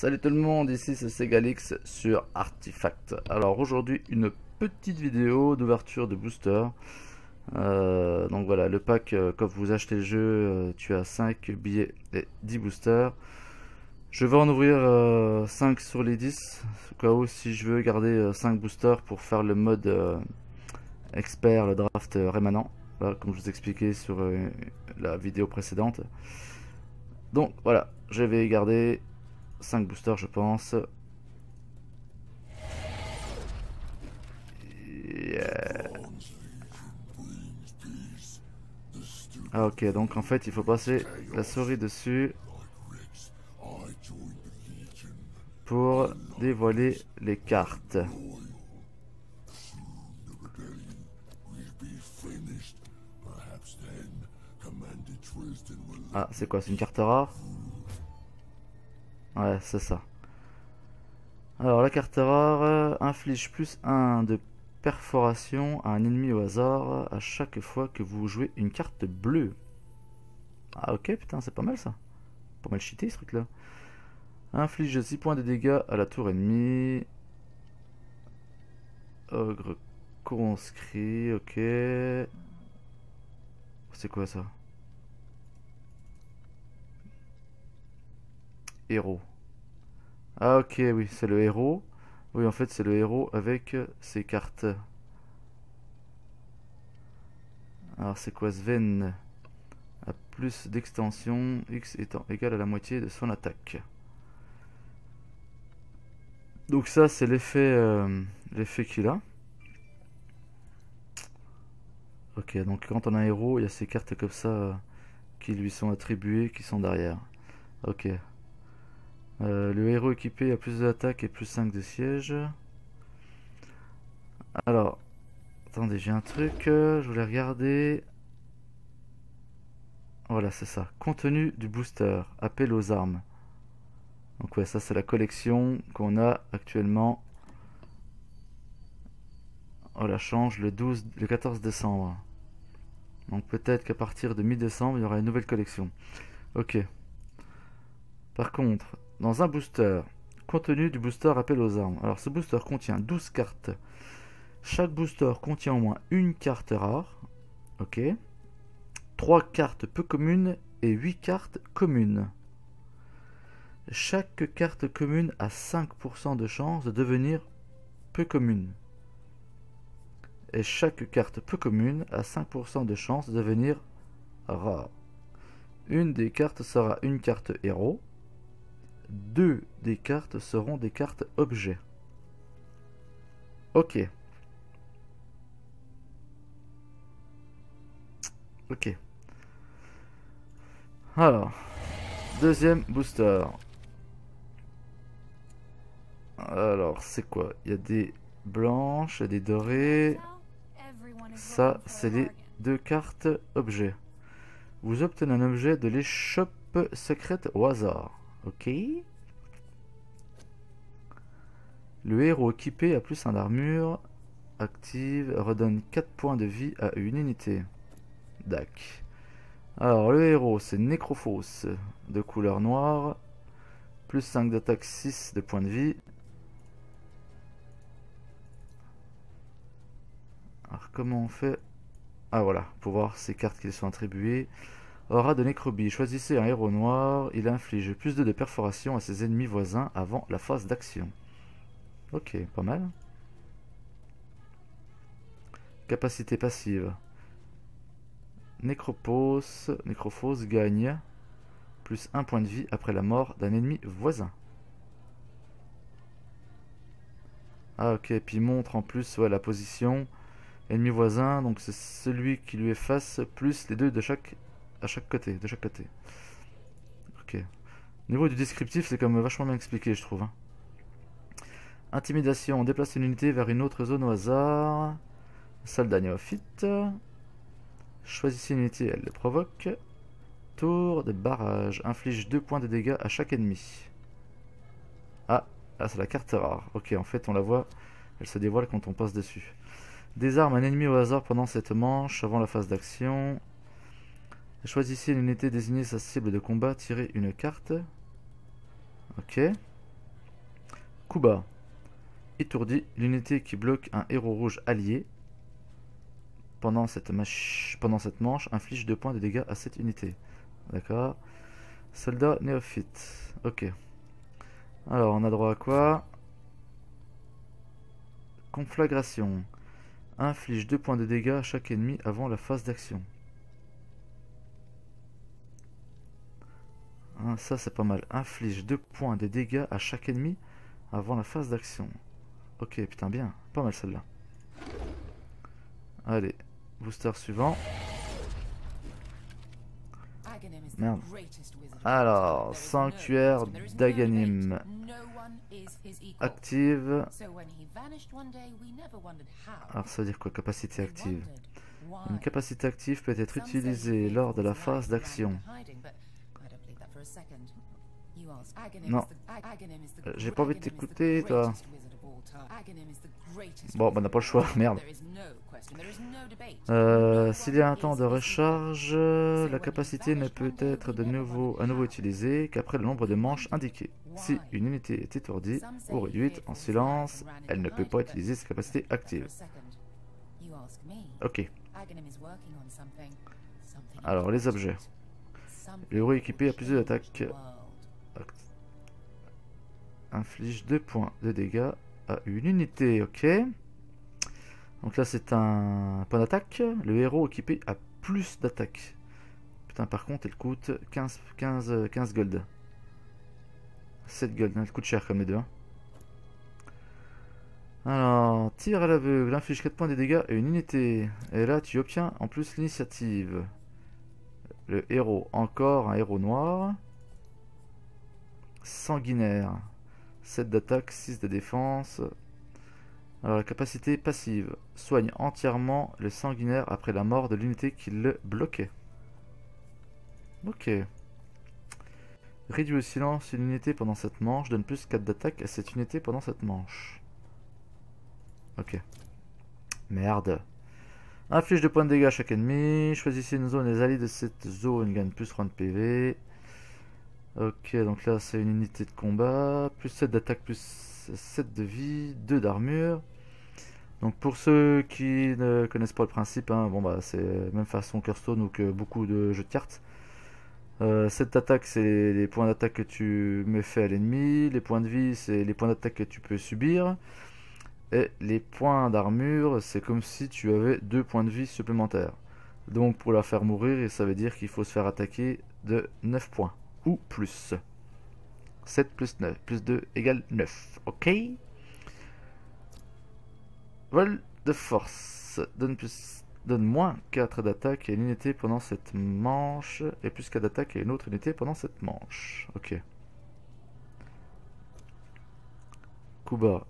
Salut tout le monde, ici c'est Segalix sur Artifact. Alors aujourd'hui une petite vidéo d'ouverture de booster. Donc voilà, le pack, quand vous achetez le jeu, tu as 5 billets et 10 boosters. Je vais en ouvrir 5 sur les 10, au cas où si je veux garder 5 boosters pour faire le mode expert, le draft rémanent, voilà, comme je vous expliquais sur la vidéo précédente. Donc voilà, je vais garder 5 boosters je pense. Yeah. Ah ok, donc en fait il faut passer la souris dessus pour dévoiler les cartes. Ah c'est quoi, c'est une carte rare? Ouais c'est ça. Alors la carte rare inflige plus 1 de perforation à un ennemi au hasard à chaque fois que vous jouez une carte bleue. Ah ok, putain c'est pas mal ça. Pas mal cheaté ce truc là. Inflige 6 points de dégâts à la tour ennemie. Ogre conscrit, ok. C'est quoi ça? Héros. Ah ok, oui, c'est le héros. Oui, en fait, c'est le héros avec ses cartes. Alors, c'est quoi Sven? A plus d'extension, X étant égal à la moitié de son attaque. Donc ça, c'est l'effet qu'il a. Ok, donc quand on a un héros, il y a ces cartes comme ça qui lui sont attribuées, qui sont derrière. Ok. Le héros équipé a plus d'attaque et plus 5 de siège. Alors, attendez, j'ai un truc, je voulais regarder. Voilà, c'est ça. Contenu du booster, appel aux armes. Donc ouais, ça c'est la collection qu'on a actuellement. On la change le 14 décembre. Donc peut-être qu'à partir de mi-décembre, il y aura une nouvelle collection. Ok. Par contre, dans un booster, contenu du booster appel aux armes. Alors ce booster contient 12 cartes. Chaque booster contient au moins une carte rare. Ok. 3 cartes peu communes et 8 cartes communes. Chaque carte commune a 5% de chance de devenir peu commune. Et chaque carte peu commune a 5% de chance de devenir rare. Une des cartes sera une carte héros. 2 des cartes seront des cartes objets. Ok. Ok. Alors, deuxième booster. Alors, c'est quoi? Il y a des blanches et des dorées. Ça, c'est les 2 cartes objets. Vous obtenez un objet de l'échoppe secrète au hasard. Ok. Le héros équipé a plus 1 d'armure. Active, redonne 4 points de vie à une unité. Dac. Alors, le héros, c'est Nécrophos, de couleur noire. Plus 5 d'attaque, 6 de points de vie. Alors, comment on fait? Ah, voilà, pour voir ces cartes qui lui sont attribuées. Aura de Nécrobie. Choisissez un héros noir. Il inflige plus de perforation à ses ennemis voisins avant la phase d'action. Ok, pas mal. Capacité passive. Nécrophos gagne plus 1 point de vie après la mort d'un ennemi voisin. Ah ok, puis il montre en plus ouais, la position. Ennemi voisin, donc c'est celui qui lui est face, plus les 2 de chaque côté. Ok. Au niveau du descriptif, c'est quand même vachement bien expliqué, je trouve. Hein. Intimidation, déplace une unité vers une autre zone au hasard. Soldat néophyte. Choisissez une unité, elle le provoque. Tour de barrage, inflige 2 points de dégâts à chaque ennemi. Ah, là c'est la carte rare. Ok, en fait on la voit, elle se dévoile quand on passe dessus. Désarme un ennemi au hasard pendant cette manche, avant la phase d'action. Choisissez une unité, désignez sa cible de combat, tirez une carte. Ok. Coup bas. Étourdi, l'unité qui bloque un héros rouge allié pendant cette manche inflige 2 points de dégâts à cette unité. D'accord. Soldat néophyte. Ok. Alors, on a droit à quoi? Conflagration. Inflige 2 points de dégâts à chaque ennemi avant la phase d'action. Hein, ça, c'est pas mal. Inflige 2 points de dégâts à chaque ennemi avant la phase d'action. Ok, putain, bien. Pas mal celle-là. Allez, booster suivant. Merde. Alors, sanctuaire d'Aganim. Active. Alors ça veut dire quoi, capacité active? Une capacité active peut être utilisée lors de la phase d'action. Non, j'ai pas envie de t'écouter toi. Bon, bah on n'a pas le choix, merde. S'il y a un temps de recharge, la capacité ne peut être à nouveau utilisée qu'après le nombre de manches indiqué. Si une unité est étourdie ou réduite en silence, elle ne peut pas utiliser sa capacité active. Ok. Alors, les objets. Le héros équipé a plusieurs attaques. Inflige 2 points de dégâts à une unité. Ok. Donc là, c'est un point d'attaque. Le héros équipé a plus d'attaque. Putain, par contre, il coûte 15 gold. 7 gold, hein, il coûte cher comme les deux. Hein. Alors, tir à l'aveugle, inflige 4 points de dégâts à une unité. Et là, tu obtiens en plus l'initiative. Le héros, encore un héros noir. Sanguinaire. 7 d'attaque, 6 de défense. Alors, la capacité passive. Soigne entièrement le sanguinaire après la mort de l'unité qui le bloquait. Ok. Réduit au silence une unité pendant cette manche. Donne plus 4 d'attaque à cette unité pendant cette manche. Ok. Merde. Inflige 2 points de dégâts à chaque ennemi. Choisissez une zone. Les alliés de cette zone gagnent plus 30 PV. Ok, donc là c'est une unité de combat. Plus 7 d'attaque, plus 7 de vie, 2 d'armure. Donc pour ceux qui ne connaissent pas le principe, hein, bon bah c'est même façon Hearthstone ou que beaucoup de jeux de cartes. Cette attaque, c'est les points d'attaque que tu me fais à l'ennemi. Les points de vie, c'est les points d'attaque que tu peux subir. Et les points d'armure, c'est comme si tu avais 2 points de vie supplémentaires. Donc pour la faire mourir, ça veut dire qu'il faut se faire attaquer de 9 points. Ou plus. 7 plus 9 plus 2 égale 9. Ok. Vol de force. Donne moins 4 d'attaque à une unité pendant cette manche. Et plus 4 d'attaque à une autre unité pendant cette manche. Ok. Coup bas.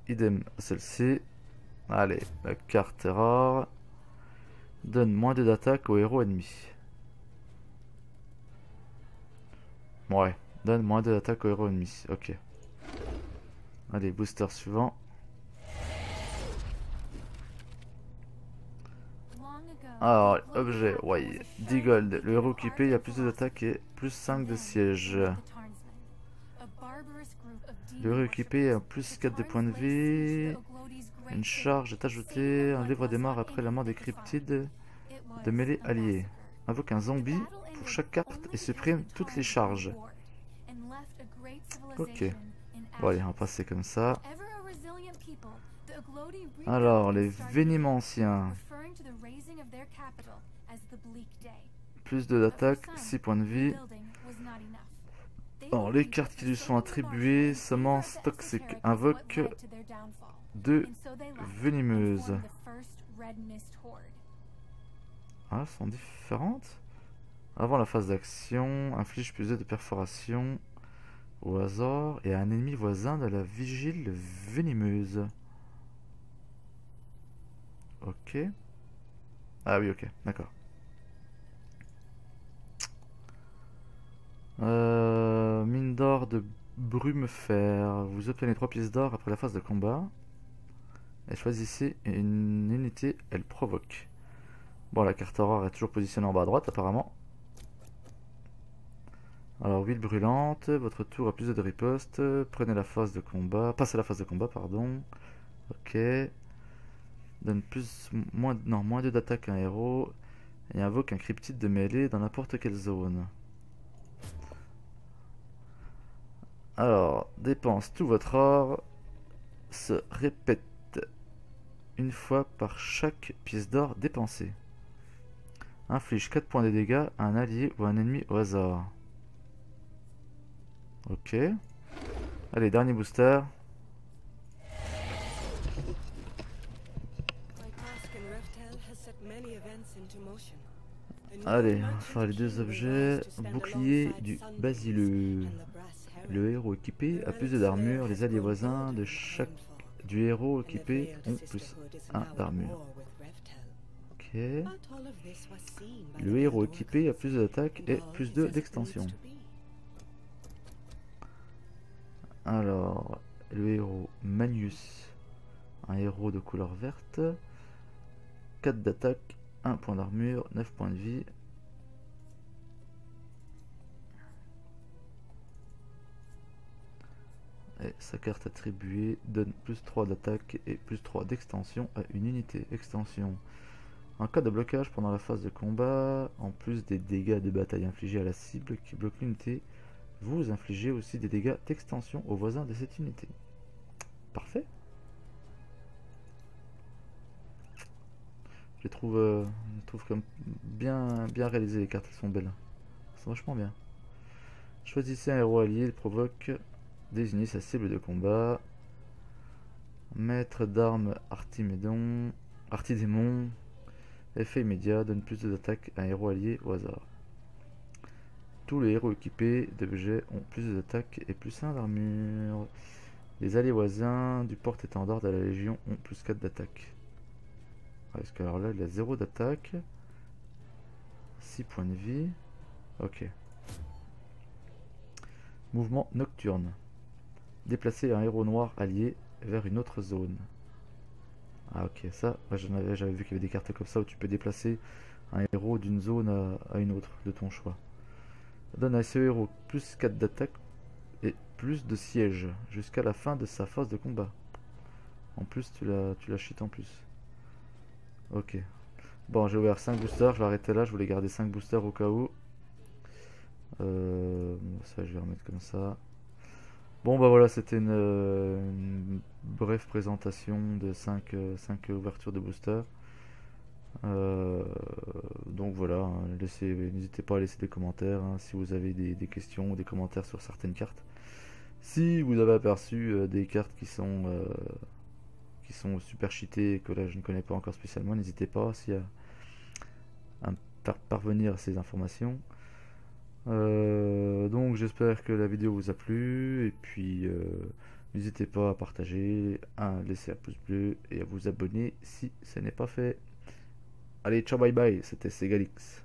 Idem à celle-ci. Allez, la carte rare. Donne moins 2 d'attaque au héros ennemi. Ouais, donne moins 2 d'attaque au héros ennemi. Ok. Allez, booster suivant. Alors, objet, ouais, 10 gold. Le héros équipé a plus de d'attaque et plus 5 de siège. Le héros équipé a plus 4 de points de vie. Une charge est ajoutée. Un livre démarre après la mort des cryptides de mêlée alliés. Invoque un zombie pour chaque carte et supprime toutes les charges. Ok. Bon allez, on va passer comme ça. Alors, les Vénimanciens. Plus de d'attaque, 6 points de vie. Alors, les cartes qui lui sont attribuées, semences toxiques. Invoque 2 venimeuses. Ah, elles sont différentes. Avant la phase d'action, inflige plus 2 de perforation au hasard et à un ennemi voisin de la vigile venimeuse. Ok. Ah oui, ok, d'accord. Mine d'or de brume-fer. Vous obtenez 3 pièces d'or après la phase de combat. Et choisissez une unité, elle provoque. Bon, la carte aurore est toujours positionnée en bas à droite apparemment. Alors, huile brûlante, votre tour a plus de riposte, prenez la phase de combat, passez la phase de combat, pardon. Ok. Donne moins 2 d'attaque à un héros et invoque un cryptide de mêlée dans n'importe quelle zone. Alors, dépense tout votre or, se répète une fois par chaque pièce d'or dépensée. Inflige 4 points de dégâts à un allié ou un ennemi au hasard. Ok. Allez, dernier booster. Allez, on va faire les 2 objets. Bouclier du basileux. Le héros équipé a plus d'armure. Les alliés voisins de chaque du héros équipé ont plus 1 d'armure. Ok. Le héros équipé a plus d'attaque et plus 2 d'extension. Alors, le héros Magnus, un héros de couleur verte, 4 d'attaque, 1 point d'armure, 9 points de vie. Et sa carte attribuée donne plus 3 d'attaque et plus 3 d'extension à une unité. Extension. En cas de blocage pendant la phase de combat, en plus des dégâts de bataille infligés à la cible qui bloque l'unité, vous infligez aussi des dégâts d'extension aux voisins de cette unité. Parfait. Je les trouve comme bien réalisées, les cartes, elles sont belles. Elles sont vachement bien. Choisissez un héros allié, il provoque, désignez sa cible de combat. Maître d'armes Artimedon, Artidémon, effet immédiat, donne plus d'attaque à un héros allié au hasard. Tous les héros équipés d'objets ont plus d'attaque et plus 1 d'armure. Les alliés voisins du porte-étendard de la Légion ont plus 4 d'attaque. Parce que alors là, il a 0 d'attaque. 6 points de vie. Ok. Mouvement nocturne. Déplacer un héros noir allié vers une autre zone. Ah ok, ça, j'avais vu qu'il y avait des cartes comme ça où tu peux déplacer un héros d'une zone à une autre de ton choix. Donne à ce héros plus 4 d'attaque et plus de siège jusqu'à la fin de sa phase de combat. En plus, tu la cheat en plus. Ok. Bon, j'ai ouvert 5 boosters, je vais arrêter là, je voulais garder 5 boosters au cas où. Ça, je vais remettre comme ça. Bon, bah voilà, c'était une brève présentation de 5 ouvertures de boosters. Donc voilà, hein, n'hésitez pas à laisser des commentaires hein, si vous avez des questions ou des commentaires sur certaines cartes. Si vous avez aperçu des cartes qui sont super cheatées et que là je ne connais pas encore spécialement, n'hésitez pas aussi à me faire parvenir ces informations. Donc j'espère que la vidéo vous a plu et puis n'hésitez pas à partager, à laisser un pouce bleu et à vous abonner si ce n'est pas fait. Allez, ciao, bye bye, c'était Segalix.